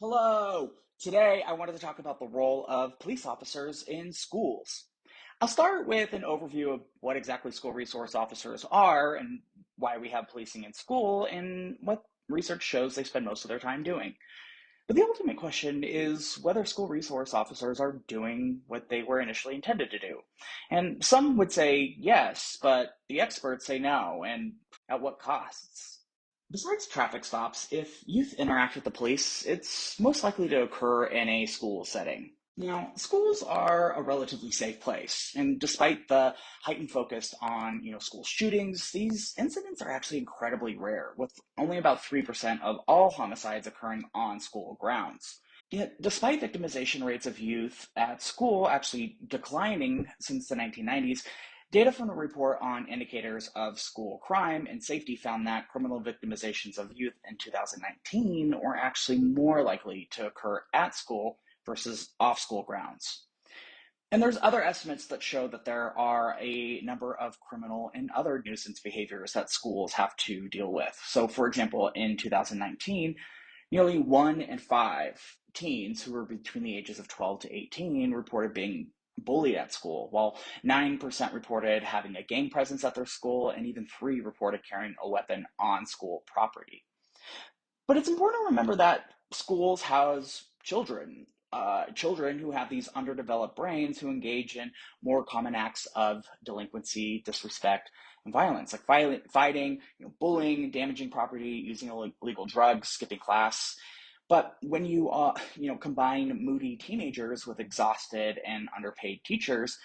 Hello! Today I wanted to talk about the role of police officers in schools. I'll start with an overview of what exactly school resource officers are and why we have policing in school and what research shows they spend most of their time doing. But the ultimate question is whether school resource officers are doing what they were initially intended to do. And some would say yes, but the experts say no, and at what costs? Besides traffic stops, if youth interact with the police, it's most likely to occur in a school setting. Now, schools are a relatively safe place, and despite the heightened focus on, school shootings, these incidents are actually incredibly rare, with only about 3% of all homicides occurring on school grounds. Yet, despite victimization rates of youth at school actually declining since the 1990s, data from the report on indicators of school crime and safety found that criminal victimizations of youth in 2019 were actually more likely to occur at school versus off school grounds. And there's other estimates that show that there are a number of criminal and other nuisance behaviors that schools have to deal with. So, for example, in 2019, nearly 1 in 5 teens who were between the ages of 12 to 18 reported being bullied at school, while 9% reported having a gang presence at their school, and even 3 reported carrying a weapon on school property. But it's important to remember that schools house children who have these underdeveloped brains who engage in more common acts of delinquency, disrespect, and violence, like fighting, bullying, damaging property, using illegal drugs, skipping class. But when you combine moody teenagers with exhausted and underpaid teachers,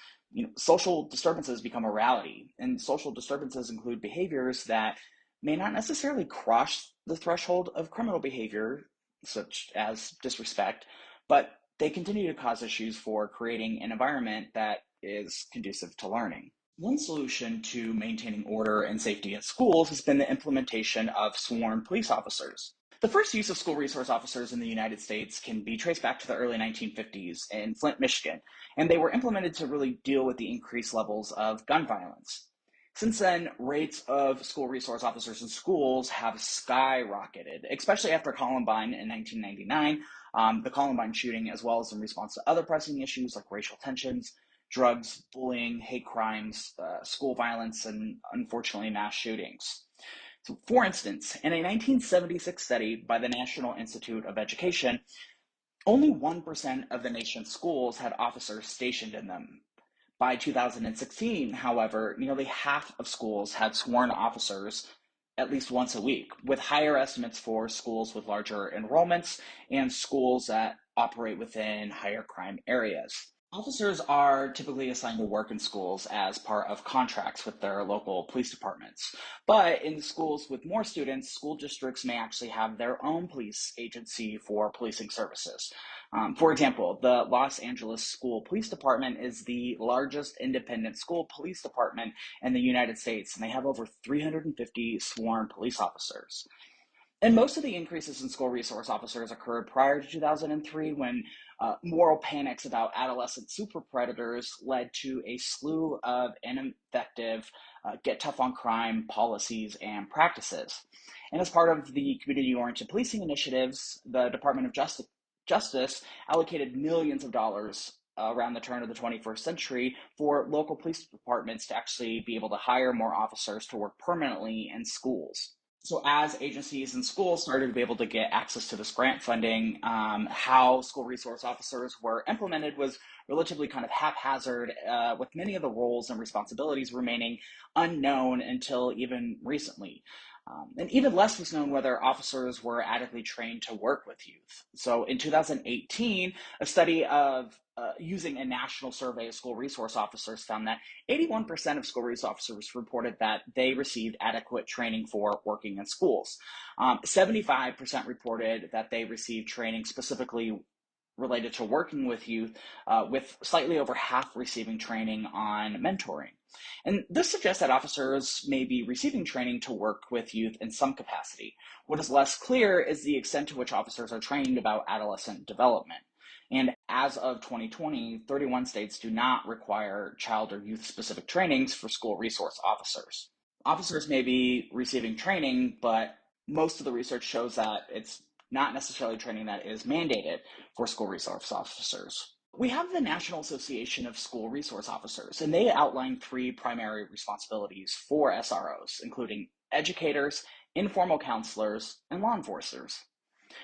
social disturbances become a reality. And social disturbances include behaviors that may not necessarily cross the threshold of criminal behavior, such as disrespect, but they continue to cause issues for creating an environment that is conducive to learning. One solution to maintaining order and safety in schools has been the implementation of sworn police officers. The first use of school resource officers in the United States can be traced back to the early 1950s in Flint, Michigan, and they were implemented to really deal with the increased levels of gun violence. Since then, rates of school resource officers in schools have skyrocketed, especially after Columbine in 1999, the Columbine shooting, as well as in response to other pressing issues like racial tensions, drugs, bullying, hate crimes, school violence, and unfortunately mass shootings. So, for instance, in a 1976 study by the National Institute of Education, only 1% of the nation's schools had officers stationed in them. By 2016, however, nearly half of schools had sworn officers at least once a week, with higher estimates for schools with larger enrollments and schools that operate within higher crime areas. Officers are typically assigned to work in schools as part of contracts with their local police departments. But in schools with more students, school districts may actually have their own police agency for policing services. For example, the Los Angeles School Police Department is the largest independent school police department in the United States, and they have over 350 sworn police officers. And most of the increases in school resource officers occurred prior to 2003 when moral panics about adolescent super predators led to a slew of ineffective get tough on crime policies and practices. And as part of the community oriented policing initiatives, the Department of Justice allocated millions of dollars around the turn of the 21st century for local police departments to actually be able to hire more officers to work permanently in schools. So as agencies and schools started to be able to get access to this grant funding, how school resource officers were implemented was relatively kind of haphazard, with many of the roles and responsibilities remaining unknown until even recently. And even less was known whether officers were adequately trained to work with youth. So in 2018, a study of using a national survey of school resource officers found that 81% of school resource officers reported that they received adequate training for working in schools. 75% reported that they received training specifically related to working with youth, with slightly over half receiving training on mentoring. And this suggests that officers may be receiving training to work with youth in some capacity. What is less clear is the extent to which officers are trained about adolescent development. And as of 2020, 31 states do not require child or youth specific trainings for school resource officers. Officers may be receiving training, but most of the research shows that it's not necessarily training that is mandated for school resource officers. We have the National Association of School Resource Officers, and they outline three primary responsibilities for SROs, including educators, informal counselors, and law enforcers.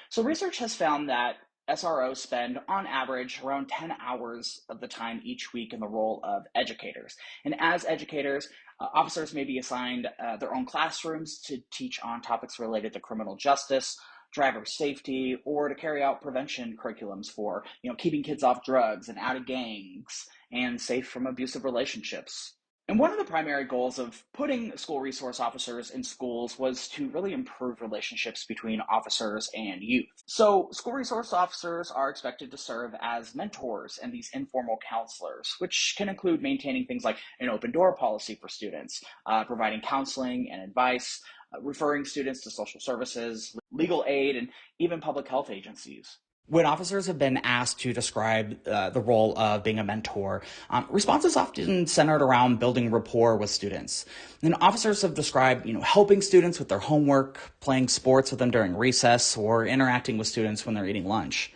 So research has found that SROs spend, on average, around 10 hours of the time each week in the role of educators. And as educators, officers may be assigned their own classrooms to teach on topics related to criminal justice, driver safety, or to carry out prevention curriculums for, keeping kids off drugs and out of gangs and safe from abusive relationships. And one of the primary goals of putting school resource officers in schools was to really improve relationships between officers and youth. So school resource officers are expected to serve as mentors and these informal counselors, which can include maintaining things like an open door policy for students, providing counseling and advice, referring students to social services, legal aid, and even public health agencies. When officers have been asked to describe the role of being a mentor, responses often centered around building rapport with students. And officers have described, helping students with their homework, playing sports with them during recess, or interacting with students when they're eating lunch.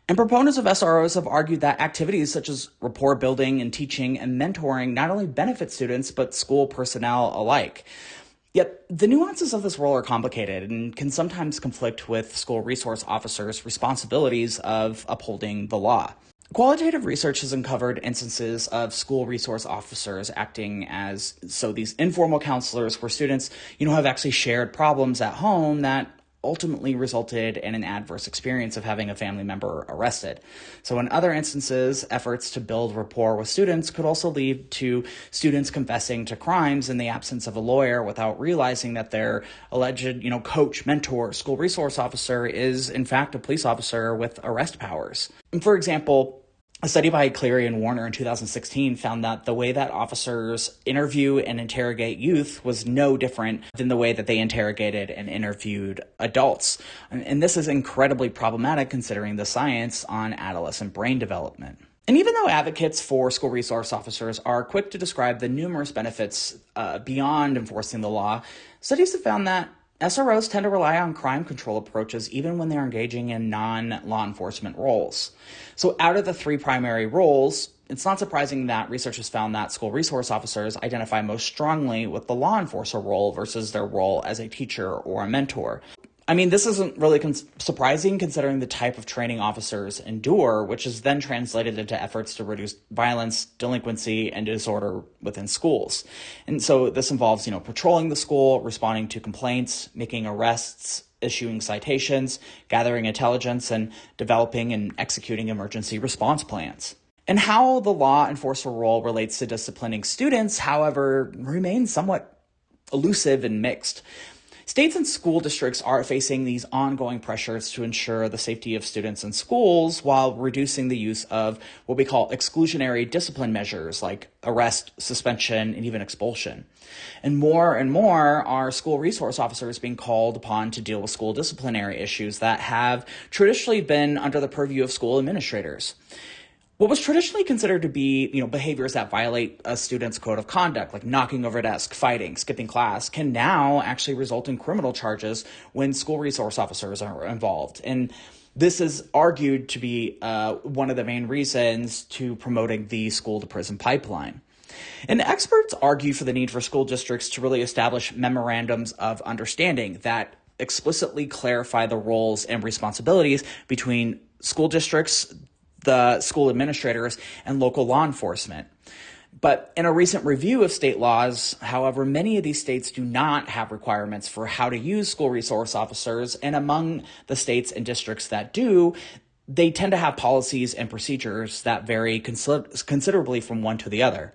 And proponents of SROs have argued that activities such as rapport building and teaching and mentoring not only benefit students, but school personnel alike. Yet the nuances of this role are complicated and can sometimes conflict with school resource officers' responsibilities of upholding the law. Qualitative research has uncovered instances of school resource officers acting as these informal counselors where students, have actually shared problems at home that ultimately resulted in an adverse experience of having a family member arrested. So in other instances, efforts to build rapport with students could also lead to students confessing to crimes in the absence of a lawyer without realizing that their alleged, coach, mentor, school resource officer is in fact a police officer with arrest powers. And for example, a study by Cleary and Warner in 2016 found that the way that officers interview and interrogate youth was no different than the way that they interrogated and interviewed adults. And this is incredibly problematic considering the science on adolescent brain development. And even though advocates for school resource officers are quick to describe the numerous benefits beyond enforcing the law, studies have found that SROs tend to rely on crime control approaches even when they're engaging in non-law enforcement roles. So out of the three primary roles, it's not surprising that researchers found that school resource officers identify most strongly with the law enforcer role versus their role as a teacher or a mentor. I mean, this isn't really surprising considering the type of training officers endure, which is then translated into efforts to reduce violence, delinquency, and disorder within schools. And so this involves, patrolling the school, responding to complaints, making arrests, issuing citations, gathering intelligence, and developing and executing emergency response plans. And how the law enforcer role relates to disciplining students, however, remains somewhat elusive and mixed. States and school districts are facing these ongoing pressures to ensure the safety of students in schools while reducing the use of what we call exclusionary discipline measures like arrest, suspension, and even expulsion. And more are school resource officers being called upon to deal with school disciplinary issues that have traditionally been under the purview of school administrators. What was traditionally considered to be, behaviors that violate a student's code of conduct, like knocking over a desk, fighting, skipping class, can now actually result in criminal charges when school resource officers are involved. And this is argued to be one of the main reasons to promoting the school-to-prison pipeline. And experts argue for the need for school districts to really establish memorandums of understanding that explicitly clarify the roles and responsibilities between school districts, the school administrators, and local law enforcement. But in a recent review of state laws, however, many of these states do not have requirements for how to use school resource officers, and among the states and districts that do, they tend to have policies and procedures that vary considerably from one to the other.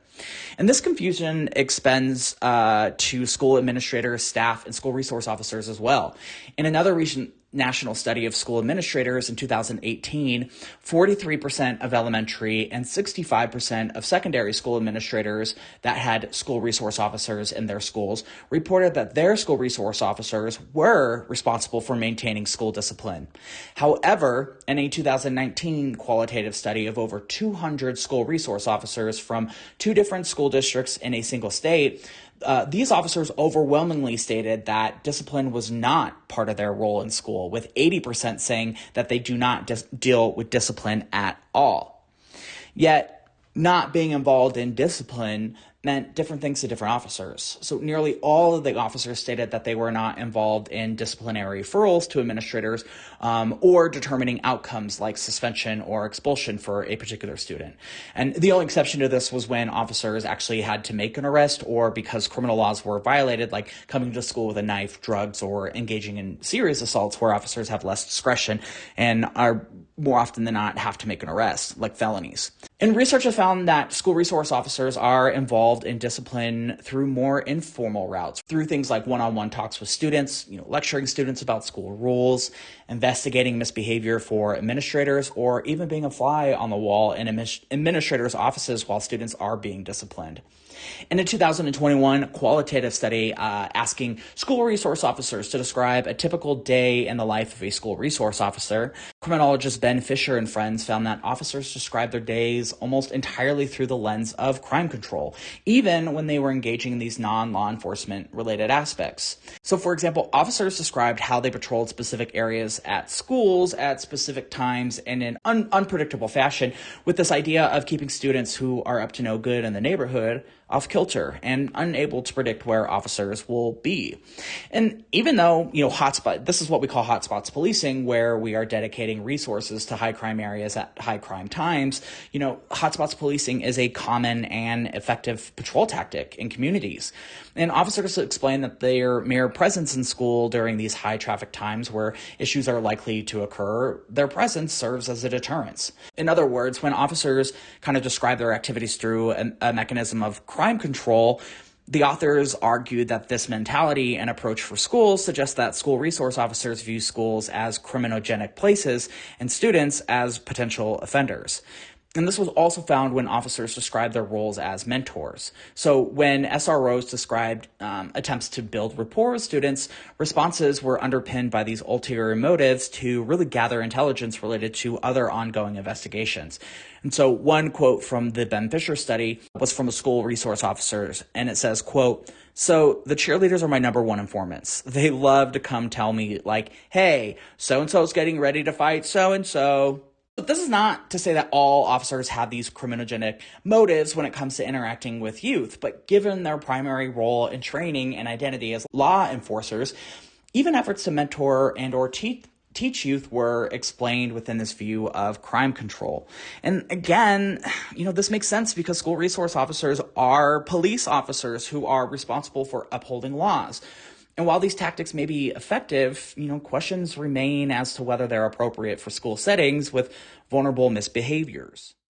And this confusion extends to school administrators, staff, and school resource officers as well. In another recent national study of school administrators in 2018, 43% of elementary and 65% of secondary school administrators that had school resource officers in their schools reported that their school resource officers were responsible for maintaining school discipline. However, in a 2019 qualitative study of over 200 school resource officers from two different school districts in a single state, these officers overwhelmingly stated that discipline was not part of their role in school, with 80% saying that they do not deal with discipline at all. Yet, not being involved in discipline meant different things to different officers. So nearly all of the officers stated that they were not involved in disciplinary referrals to administrators or determining outcomes like suspension or expulsion for a particular student. And the only exception to this was when officers actually had to make an arrest or because criminal laws were violated, like coming to school with a knife, drugs, or engaging in serious assaults where officers have less discretion and are more often than not have to make an arrest, like felonies. And research has found that school resource officers are involved in discipline through more informal routes, through things like one-on-one talks with students, lecturing students about school rules, investigating misbehavior for administrators, or even being a fly on the wall in administrators' offices while students are being disciplined. In a 2021 qualitative study asking school resource officers to describe a typical day in the life of a school resource officer, criminologist Ben Fisher and friends found that officers described their days almost entirely through the lens of crime control, even when they were engaging in these non-law enforcement related aspects. So, for example, officers described how they patrolled specific areas at schools at specific times and in unpredictable fashion, with this idea of keeping students who are up to no good in the neighborhood off kilter and unable to predict where officers will be. And even though, this is what we call hotspots policing, where we are dedicating resources to high crime areas at high crime times, hotspots policing is a common and effective patrol tactic in communities. And officers explain that their mere presence in school during these high traffic times where issues are likely to occur, their presence serves as a deterrence. In other words, when officers kind of describe their activities through a mechanism of crime control, the authors argued that this mentality and approach for schools suggests that school resource officers view schools as criminogenic places and students as potential offenders. And this was also found when officers described their roles as mentors. So when SROs described attempts to build rapport with students, responses were underpinned by these ulterior motives to really gather intelligence related to other ongoing investigations. And so one quote from the Ben Fisher study was from a school resource officer, and it says, quote, "So the cheerleaders are my number one informants. They love to come tell me like, hey, so-and-so's getting ready to fight so-and-so." But this is not to say that all officers have these criminogenic motives when it comes to interacting with youth, but given their primary role in training and identity as law enforcers, even efforts to mentor and or teach youth were explained within this view of crime control. And again, this makes sense because school resource officers are police officers who are responsible for upholding laws. And while these tactics may be effective, questions remain as to whether they're appropriate for school settings with vulnerable misbehaviors.